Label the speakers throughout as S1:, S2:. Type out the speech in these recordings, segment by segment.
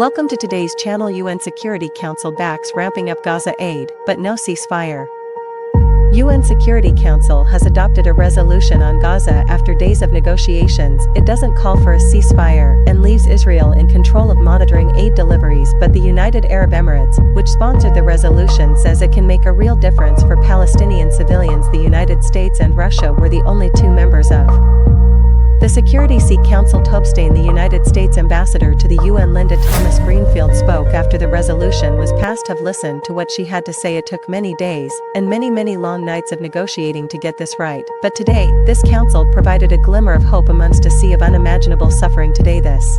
S1: Welcome to today's channel. UN Security Council backs ramping up Gaza aid, but no ceasefire. UN Security Council has adopted a resolution on Gaza after days of negotiations. It doesn't call for a ceasefire and leaves Israel in control of monitoring aid deliveries, but the United Arab Emirates, which sponsored the resolution, says it can make a real difference for Palestinian civilians. The United States and Russia were the only two members of the Security Council. Tobstein, the United States ambassador to the UN, Linda Thomas Greenfield, spoke after the resolution was passed. Have listened to what she had to say. It took many days and many long nights of negotiating to get this right. But today, this council provided a glimmer of hope amongst a sea of unimaginable suffering. Today this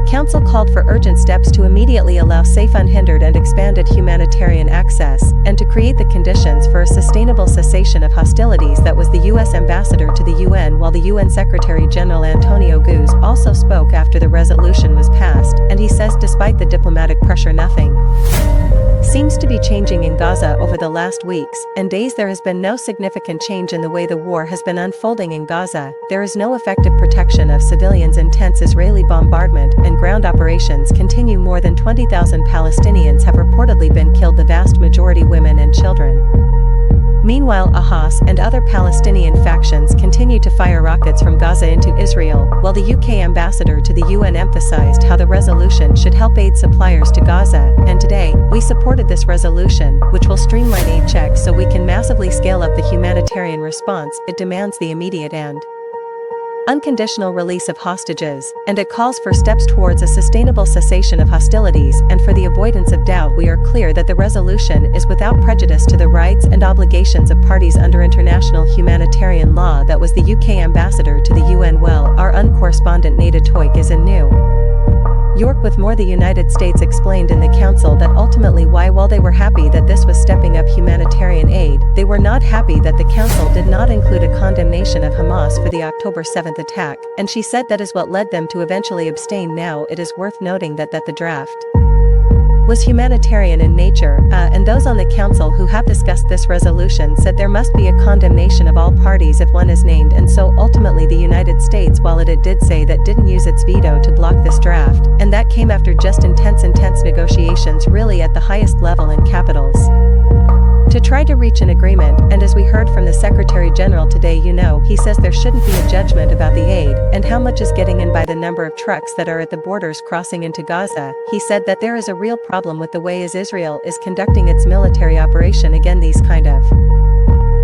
S1: Council called for urgent steps to immediately allow safe, unhindered and expanded humanitarian access, and to create the conditions for a sustainable cessation of hostilities. That was the U.S. ambassador to the UN, while the UN Secretary-General António Guterres also spoke after the resolution was passed, and he says despite the diplomatic pressure, nothing seems to be changing in Gaza. Over the last weeks and days, there has been no significant change in the way the war has been unfolding in Gaza. There is no effective protection of civilians. Intense Israeli bombardment and ground operations continue. More than 20,000 Palestinians have reportedly been killed, the vast majority women and children. Meanwhile, Hamas and other Palestinian factions continue to fire rockets from Gaza into Israel, while the UK ambassador to the UN emphasized how the resolution should help aid suppliers to Gaza. And today, we supported this resolution, which will streamline aid checks so we can massively scale up the humanitarian response. It demands the immediate and unconditional release of hostages, and it calls for steps towards a sustainable cessation of hostilities. And for the avoidance of doubt, we are clear that the resolution is without prejudice to the rights and obligations of parties under international humanitarian law. That was the UK ambassador to the UN. Well, our UN correspondent Nada Toik is in New York with more. The United States explained in the council that ultimately while they were happy that this was stepping up humanitarian aid, they were not happy that the council did not include a condemnation of Hamas for the October 7th attack, and she said that is what led them to eventually abstain. Now, it is worth noting that the draft was humanitarian in nature, and those on the council who have discussed this resolution said there must be a condemnation of all parties if one is named. And so ultimately the United States, while it did say that, didn't use its veto to block this draft, and that came after just intense negotiations, really at the highest level in capitals, to try to reach an agreement. And as we heard from the Secretary General today, he says there shouldn't be a judgment about the aid and how much is getting in by the number of trucks that are at the borders crossing into Gaza. He said that there is a real problem with the way Israel is conducting its military operation. Again, these kind of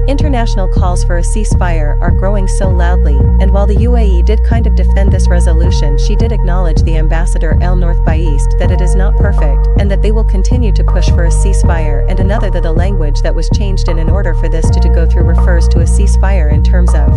S1: international calls for a ceasefire are growing so loudly, and while the UAE did kind of defend this resolution, she did acknowledge, the ambassador El North by East, that it is not perfect, and that they will continue to push for a ceasefire. And another, that the language that was changed in order for this to go through refers to a ceasefire in terms of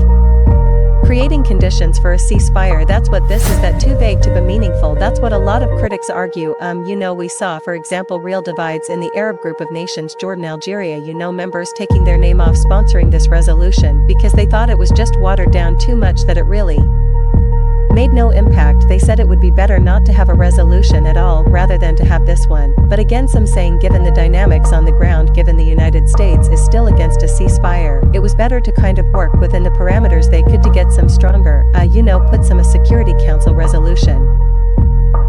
S1: creating conditions for a ceasefire. That's what this is, that too vague to be meaningful. That's what a lot of critics argue. We saw, for example, real divides in the Arab group of nations, Jordan, Algeria, members taking their name off sponsoring this resolution because they thought it was just watered down too much, that it really made no impact. They said it would be better not to have a resolution at all rather than to have this one. But again, some saying given the dynamics on the ground, given the United States is still against a ceasefire, it was better to kind of work within the parameters they could to get some stronger, put some a Security Council resolution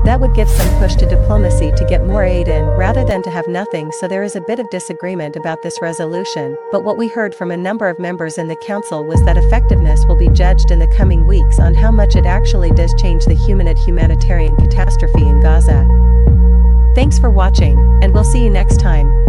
S1: that would give some push to diplomacy to get more aid in, rather than to have nothing. So there is a bit of disagreement about this resolution, but what we heard from a number of members in the council was that effectiveness will be judged in the coming weeks on how much it actually does change the humanitarian catastrophe in Gaza. Thanks for watching, and we'll see you next time.